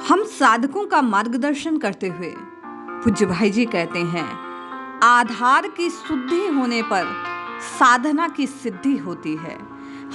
हम साधकों का मार्गदर्शन करते हुए पूज्य भाई जी कहते हैं, आधार की शुद्धि होने पर साधना की सिद्धि होती है।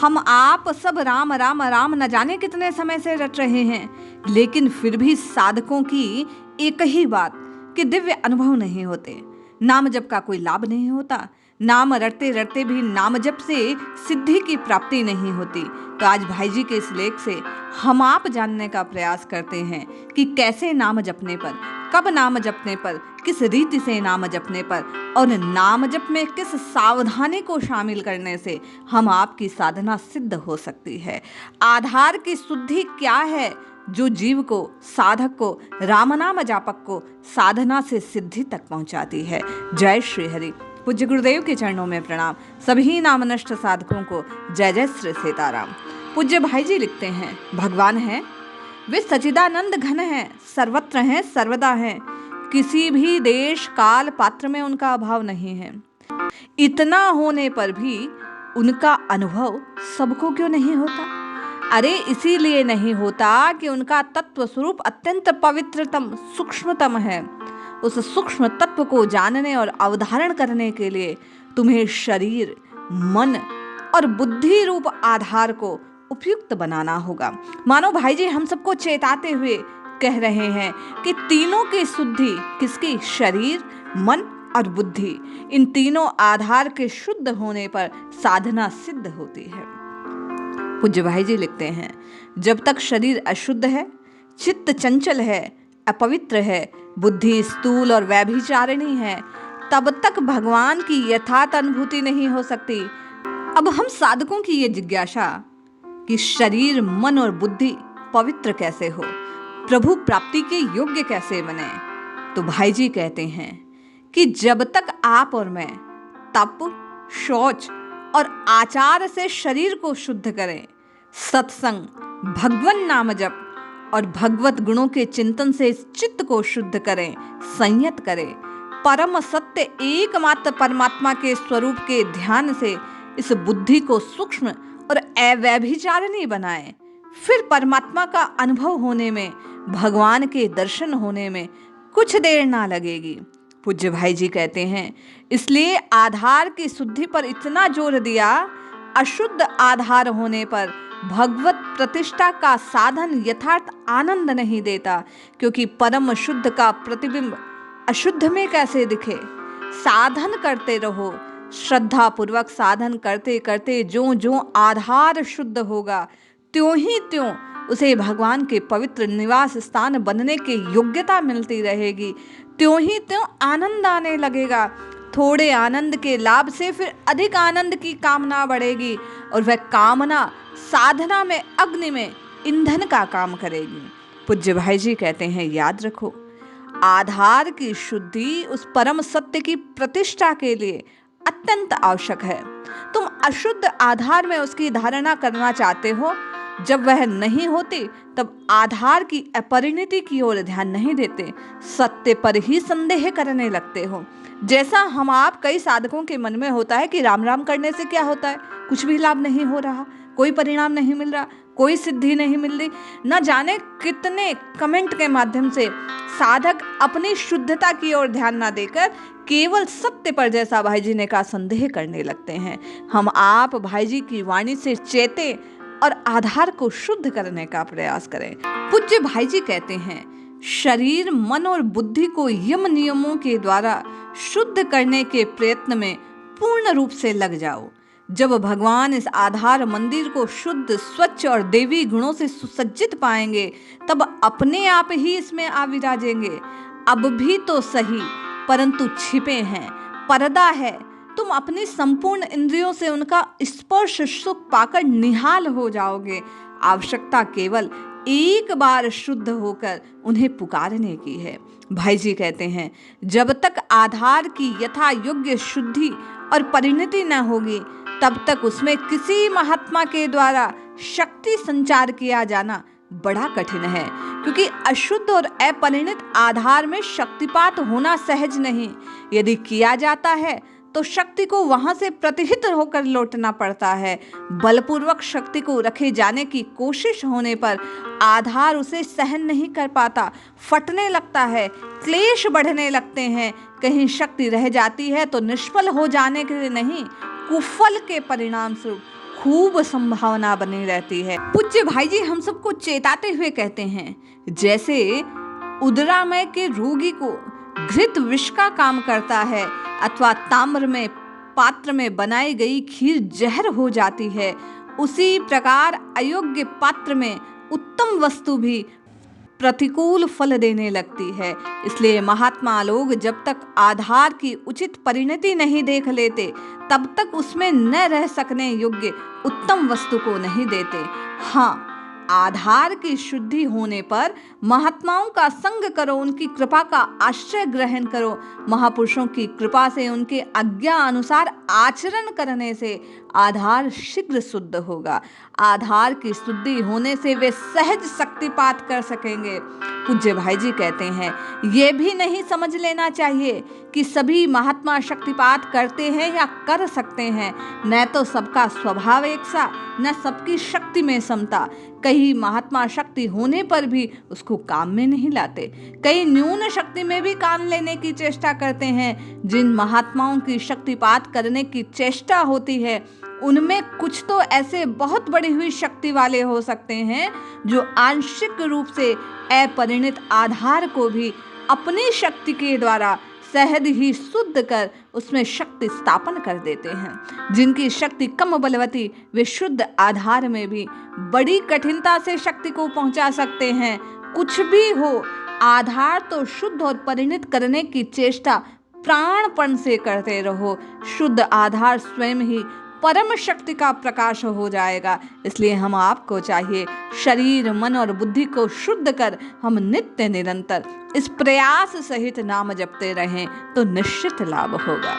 हम आप सब राम राम राम न जाने कितने समय से रट रहे हैं, लेकिन फिर भी साधकों की एक ही बात कि दिव्य अनुभव नहीं होते, नाम जप का कोई लाभ नहीं होता, नाम रटते रटते भी नाम जप से सिद्धि की प्राप्ति नहीं होती। तो आज भाई जी के इस लेख से हम आप जानने का प्रयास करते हैं कि कैसे नाम जपने पर, कब नाम जपने पर, किस रीति से नाम जपने पर और नाम जप में किस सावधानी को शामिल करने से हम आपकी साधना सिद्ध हो सकती है। आधार की शुद्धि क्या है जो जीव को, साधक को, राम नाम जापक को साधना से सिद्धि तक पहुंचाती है। जय श्री हरि। पूज्य गुरुदेव के चरणों में प्रणाम। सभी नामनष्ट साधकों को जय जय श्री सीताराम। पूज्य भाई जी लिखते हैं, भगवान है वे सच्चिदानंद घन हैं, सर्वत्र हैं, सर्वदा हैं, किसी भी देश काल पात्र में उनका अभाव नहीं है। इतना होने पर भी उनका अनुभव सबको क्यों नहीं होता? अरे इसीलिए नहीं होता कि उनका तत्व स्वरूप अत्यंत पवित्रतम, सूक्ष्मतम है। उस सूक्ष्म तत्व को जानने और अवधारण करने के लिए तुम्हें शरीर, मन और बुद्धि रूप आधार को उपयुक्त बनाना होगा। मानो भाई जी हम सबको चेताते हुए कह रहे हैं कि तीनों की शुद्धि किसकी? शरीर, मन और बुद्धि। इन तीनों आधार के शुद्ध होने पर साधना सिद्ध होती है। पूज्य भाई जी लिखते हैं, जब तक शरीर अशुद्ध है, चित्त चंचल है, अपवित्र है, बुद्धि स्थूल और व्यभिचारिणी है, तब तक भगवान की यथार्थ अनुभूति नहीं हो सकती। अब हम साधकों की ये जिज्ञासा कि शरीर, मन और बुद्धि पवित्र कैसे हो, प्रभु प्राप्ति के योग्य कैसे बने, तो भाई जी कहते हैं कि जब तक आप और मैं तप, शौच और आचार से शरीर को शुद्ध करें, सत्संग, भगवन नाम जप और भगवत गुणों के चिंतन से इस चित्त को शुद्ध करें, संयत करें, परम सत्य एकमात्र परमात्मा के स्वरूप के ध्यान से इस बुद्धि को सूक्ष्म और अव्यभिचारिणी बनाएं, फिर परमात्मा का अनुभव होने में, भगवान के दर्शन होने में कुछ देर ना लगेगी। पूज्य भाई जी कहते हैं, इसलिए आधार की शुद्धि पर इतना जोर दिया। अशुद्ध आधार होने पर भगवत प्रतिष्ठा का साधन यथार्थ आनंद नहीं देता, क्योंकि परम शुद्ध का प्रतिबिंब अशुद्ध में कैसे दिखे। साधन करते रहो, श्रद्धा पूर्वक साधन करते करते जो जो आधार शुद्ध होगा, त्यों ही त्यों उसे भगवान के पवित्र निवास स्थान बनने की योग्यता मिलती रहेगी, त्यों ही त्यों आनंद आने लगेगा। थोड़े आनंद के लाभ से फिर अधिक आनंद की कामना बढ़ेगी और वह कामना साधना में, अग्नि में ईंधन का काम करेगी। पूज्य भाई जी कहते हैं, याद रखो, आधार की शुद्धि उस परम सत्य की प्रतिष्ठा के लिए अत्यंत आवश्यक है। तुम अशुद्ध आधार में उसकी धारणा करना चाहते हो, जब वह नहीं होती तब आधार की अपरिणति की ओर ध्यान नहीं देते, सत्य पर ही संदेह करने लगते हो। जैसा हम आप कई साधकों के मन में होता है कि राम राम करने से क्या होता है, कुछ भी लाभ नहीं हो रहा, कोई परिणाम नहीं मिल रहा, कोई सिद्धि नहीं मिल रही। न जाने कितने कमेंट के माध्यम से साधक अपनी शुद्धता की ओर ध्यान न देकर केवल सत्य पर, जैसा भाई जी ने कहा, संदेह करने लगते हैं। हम आप भाई जी की वाणी से चेते और आधार को शुद्ध करने का प्रयास करें। पूज्य भाई जी कहते हैं, शरीर, मन और बुद्धि को यम नियमों के द्वारा शुद्ध करने के प्रयत्न में पूर्ण रूप से लग जाओ। जब भगवान इस आधार मंदिर को शुद्ध, स्वच्छ और देवी गुणों से सुसज्जित पाएंगे, तब अपने आप ही इसमें आ विराजेंगे। अब भी तो सही, परंतु छिपे हैं, पर्दा है। तुम अपनी संपूर्ण इंद्रियों से उनका स्पर्श सुख पाकर निहाल हो जाओगे। आवश्यकता केवल एक बार शुद्ध होकर उन्हें पुकारने की है। भाई जी कहते हैं, जब तक आधार की यथा योग्य शुद्धि और परिणति न होगी, तब तक उसमें किसी महात्मा के द्वारा शक्ति संचार किया जाना बड़ा कठिन है, क्योंकि अशुद्ध और अपरिणित आधार में शक्तिपात होना सहज नहीं। यदि किया जाता है तो शक्ति को वहां से प्रतिहित होकर लौटना पड़ता है। बलपूर्वक शक्ति को रखे जाने की कोशिश होने पर आधार उसे सहन नहीं कर पाता, फटने लगता है, क्लेश बढ़ने लगते हैं। कहीं शक्ति रह जाती है तो निष्फल हो जाने के नहीं, कुफल के परिणाम स्वरूप खूब संभावना बनी रहती है। पूज्य भाई जी हम सबको चेताते हुए कहते हैं, जैसे उदरामय के रोगी को घृत विष का काम करता है अथवा ताम्र में पात्र में बनाई गई खीर जहर हो जाती है, उसी प्रकार अयोग्य पात्र में उत्तम वस्तु भी प्रतिकूल फल देने लगती है। इसलिए महात्मा लोग जब तक आधार की उचित परिणति नहीं देख लेते तब तक उसमें न रह सकने योग्य उत्तम वस्तु को नहीं देते। हाँ, आधार की शुद्धि होने पर महात्माओं का संग करो, उनकी कृपा का आश्रय ग्रहण करो। महापुरुषों की कृपा से उनके आज्ञा अनुसार आचरण करने से आधार शीघ्र शुद्ध होगा। आधार की शुद्धि होने से वे सहज शक्तिपात कर सकेंगे। पूज्य भाई जी कहते हैं, ये भी नहीं समझ लेना चाहिए कि सभी महात्मा शक्तिपात करते हैं या कर सकते हैं। न तो सबका स्वभाव एक सा, न सबकी शक्ति में समता। कई महात्मा शक्ति होने पर भी उसको काम में नहीं लाते, कई न्यून शक्ति में भी काम लेने की चेष्टा करते हैं। जिन महात्माओं की शक्तिपात करने की चेष्टा होती है उनमें कुछ तो ऐसे बहुत बढ़ी हुई शक्ति वाले हो सकते हैं जो आंशिक रूप से अपरिणित आधार को भी अपनी शक्ति के द्वारा सहज ही शुद्ध कर उसमें शक्ति स्थापन कर देते हैं। जिनकी शक्ति कम बलवती वे शुद्ध आधार में भी बड़ी कठिनता से शक्ति को पहुंचा सकते हैं। कुछ भी हो, आधार तो शुद्ध और परिणित करने की चेष्टा प्राणपण से करते रहो। शुद्ध आधार स्वयं ही परम शक्ति का प्रकाश हो जाएगा। इसलिए हम आपको चाहिए शरीर, मन और बुद्धि को शुद्ध कर हम नित्य निरंतर इस प्रयास सहित नाम जपते रहें तो निश्चित लाभ होगा।